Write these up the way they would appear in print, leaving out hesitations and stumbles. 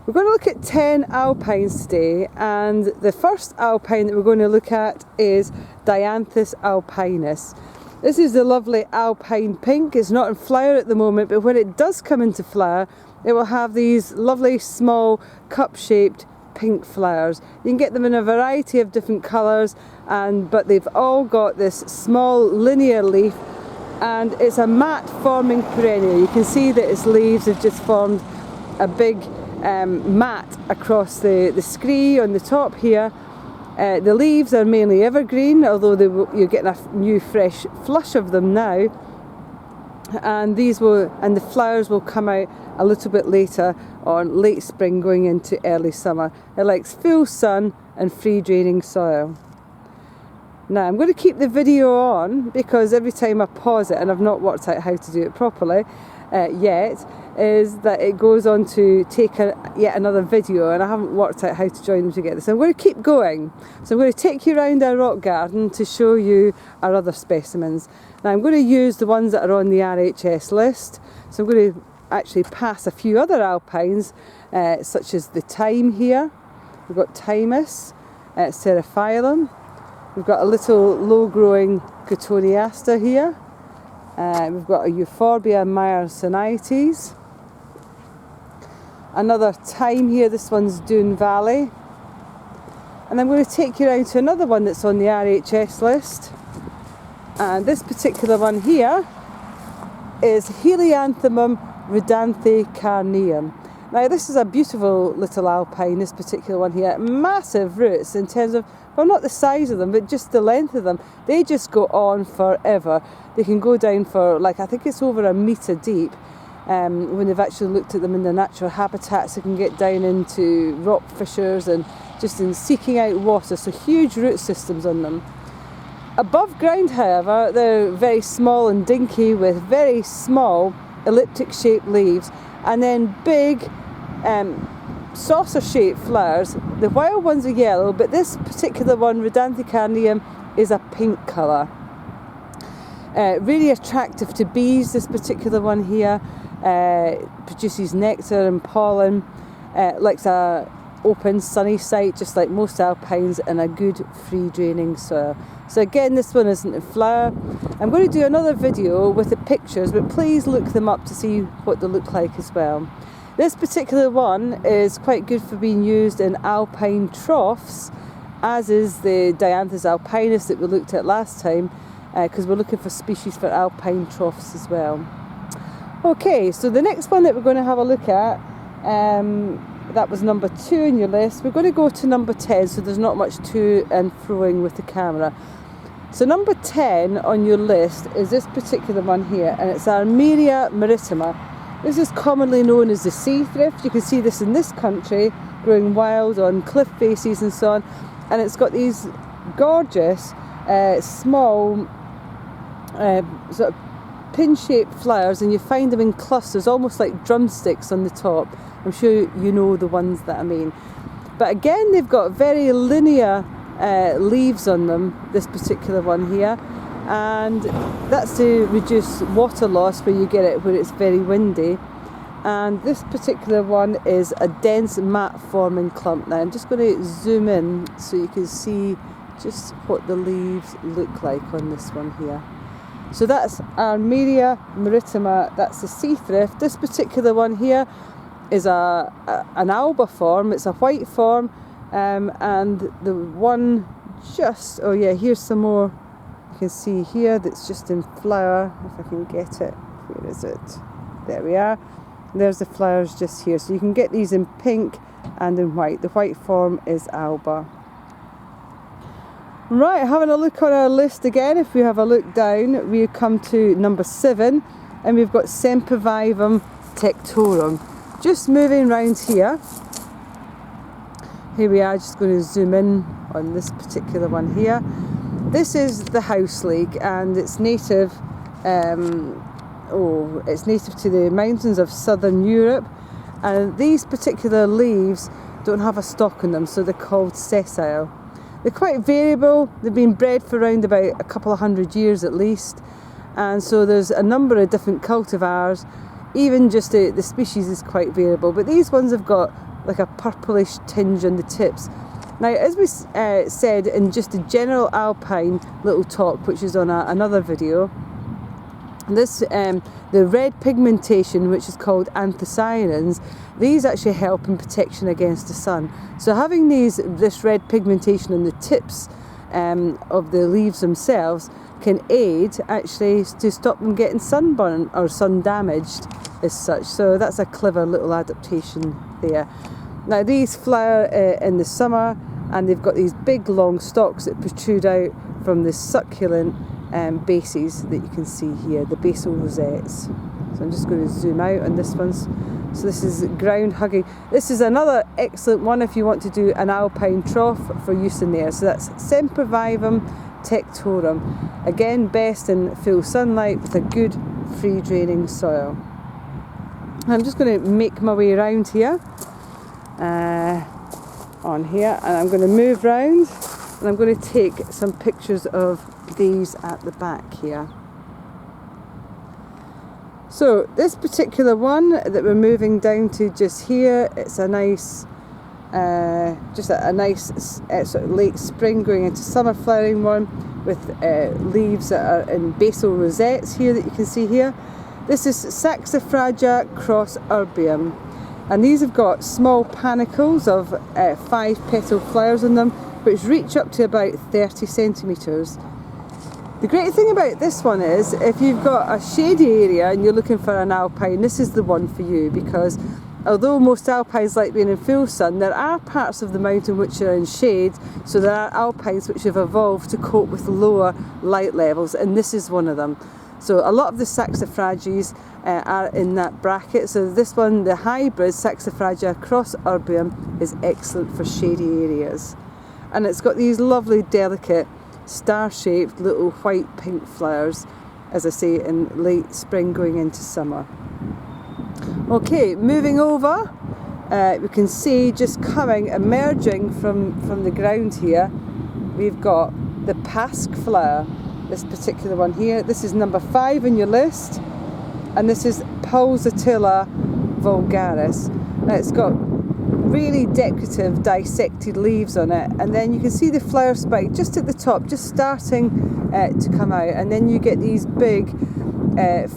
We're going to look at 10 alpines today, and the first alpine that we're going to look at is Dianthus alpinus. This is the lovely alpine pink. It's not in flower at the moment, but when it does come into flower, it will have these lovely small cup-shaped pink flowers. You can get them in a variety of different colours, but they've all got this small linear leaf, and it's a mat forming perennial. You can see that its leaves have just formed a big mat across the scree on the top here. The leaves are mainly evergreen, although you're getting a new fresh flush of them now, and the flowers will come out a little bit later on, late spring going into early summer. It likes full sun and free draining soil. Now I'm going to keep the video on because every time I pause it, and I've not worked out how to do it properly yet, is that it goes on to take yet another video, and I haven't worked out how to join them together. So I'm going to keep going. So I'm going to take you around our rock garden to show you our other specimens. Now I'm going to use the ones that are on the RHS list. So I'm going to actually pass a few other alpines, such as the thyme here. We've got thymus, seraphyllum. We've got a little low-growing cotoneaster here. We've got a euphorbia myrsinites. Another thyme here, this one's Doon Valley. And I'm going to take you around to another one that's on the RHS list. And this particular one here is Helianthemum rhodanthicarneum. Now this is a beautiful little alpine, this particular one here. Massive roots in terms of, well, not the size of them, but just the length of them. They just go on forever. They can go down for, like, I think it's over a metre deep. When they've actually looked at them in their natural habitats, they can get down into rock fissures and just in seeking out water, so huge root systems on them. Above ground, however, they're very small and dinky with very small elliptic shaped leaves, and then big saucer shaped flowers. The wild ones are yellow, but this particular one, rhodanthicarneum, is a pink colour. Really attractive to bees, this particular one here. Produces nectar and pollen, likes a open sunny site just like most alpines, and a good free draining soil. So again, this one isn't in flower. I'm going to do another video with the pictures, but please look them up to see what they look like as well. This particular one is quite good for being used in alpine troughs, as is the Dianthus alpinus that we looked at last time, because we're looking for species for alpine troughs as well. Okay, so the next one that we're going to have a look at, that was number 2 on your list. We're going to go to number 10, so there's not much to and froing with the camera. So number 10 on your list is this particular one here, and it's Armeria maritima. This is commonly known as the sea thrift. You can see this in this country, growing wild on cliff faces and so on. And it's got these gorgeous, small, sort of pin-shaped flowers, and you find them in clusters, almost like drumsticks on the top. I'm sure you know the ones that I mean. But again, they've got very linear leaves on them, this particular one here, and that's to reduce water loss where you get it where it's very windy. And this particular one is a dense mat forming clump. Now I'm just going to zoom in so you can see just what the leaves look like on this one here. So that's Armeria maritima, that's the sea thrift. This particular one here is an alba form, it's a white form, and the one just, oh yeah, here's some more you can see here that's just in flower, if I can get it. Where is it? There we are. There's the flowers just here. So you can get these in pink and in white. The white form is alba. Right, having a look on our list again, if we have a look down, we come to number 7, and we've got Sempervirens tectorum. Just moving around here. Here we are, just going to zoom in on this particular one here. This is the house leek, and it's native, it's native to the mountains of southern Europe, and these particular leaves don't have a stalk on them, so they're called sessile. They're quite variable. They've been bred for around about a couple of 100 years at least, and so there's a number of different cultivars. Even just the species is quite variable, but these ones have got like a purplish tinge on the tips. Now, as we said in just a general alpine little talk, which is on another video, this the red pigmentation, which is called anthocyanins, these actually help in protection against the sun. So having this red pigmentation on the tips of the leaves themselves can aid actually to stop them getting sunburn or sun damaged as such. So that's a clever little adaptation there. Now these flower in the summer, and they've got these big long stalks that protrude out from the succulent bases that you can see here, the basal rosettes. So I'm just going to zoom out on this one. So this is ground hugging. This is another excellent one if you want to do an alpine trough for use in there. So that's Sempervirens tectorum. Again, best in full sunlight with a good free draining soil. I'm just going to make my way around here, on here, and I'm going to move round, and I'm going to take some pictures of these at the back here. So this particular one that we're moving down to just here, it's a nice, just a nice sort of late spring going into summer flowering one with leaves that are in basal rosettes here that you can see here. This is saxifrage cross erbium, and these have got small panicles of 5 petal flowers on them, which reach up to about 30 centimetres. The great thing about this one is if you've got a shady area and you're looking for an alpine, this is the one for you, because although most alpines like being in full sun, there are parts of the mountain which are in shade, so there are alpines which have evolved to cope with lower light levels, and this is one of them. So a lot of the saxifrages are in that bracket. So this one, the hybrid saxifrage cross erbium, is excellent for shady areas. And it's got these lovely delicate star-shaped little white-pink flowers, as I say, in late spring going into summer. Okay, moving over, we can see just emerging from the ground here, we've got the pasqueflower, this particular one here. This is number 5 on your list, and this is Pulsatilla vulgaris. Now it's got really decorative dissected leaves on it, and then you can see the flower spike just at the top, just starting to come out, and then you get these big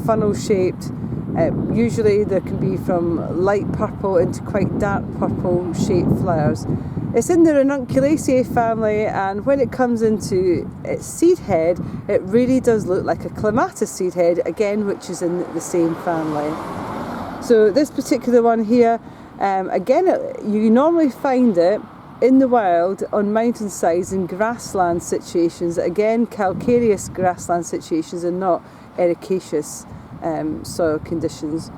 funnel shaped, usually there can be from light purple into quite dark purple shaped flowers. It's in the Ranunculaceae family, and when it comes into its seed head, it really does look like a clematis seed head, again, which is in the same family. So this particular one here, again, you normally find it in the wild on mountainsides in grassland situations, again calcareous grassland situations and not ericaceous soil conditions.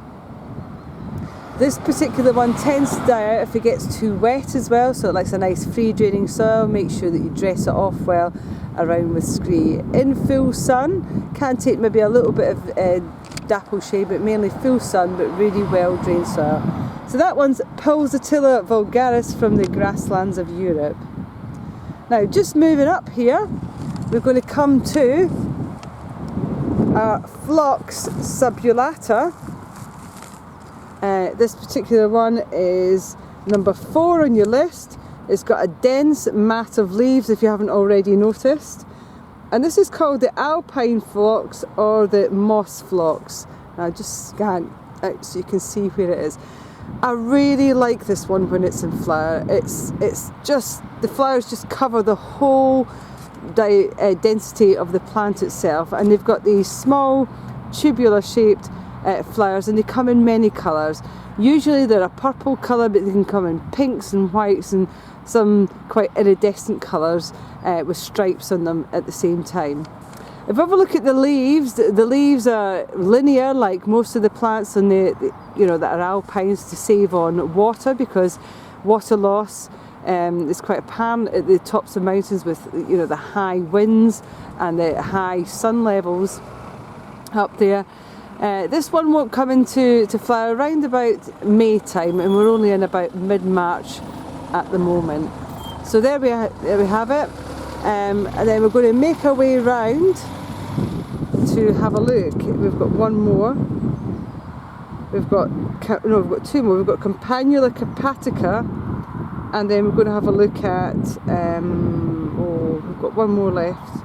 This particular one tends to die out if it gets too wet as well, so it likes a nice free draining soil. Make sure that you dress it off well around with scree. In full sun, can take maybe a little bit of dapple shade, but mainly full sun, but really well drained soil. So that one's Pulsatilla vulgaris from the grasslands of Europe. Now just moving up here, we're going to come to phlox subulata. This particular one is number 4 on your list. It's got a dense mat of leaves, if you haven't already noticed. And this is called the alpine phlox or the moss phlox. Now just scan out so you can see where it is. I really like this one when it's in flower. It's just, the flowers just cover the whole density of the plant itself, and they've got these small tubular shaped flowers, and they come in many colours. Usually they're a purple colour, but they can come in pinks and whites and some quite iridescent colours with stripes on them at the same time. If you have a look at the leaves are linear like most of the plants on that are alpines, to save on water, because water loss is quite apparent at the tops of mountains with the high winds and the high sun levels up there. This one won't come into flower around about May time, and we're only in about mid-March at the moment. So there we have it, and then we're going to make our way round to have a look. We've got one more. we've got we've got two more. We've got Campanula carpatica, and then we're going to have a look at we've got one more left.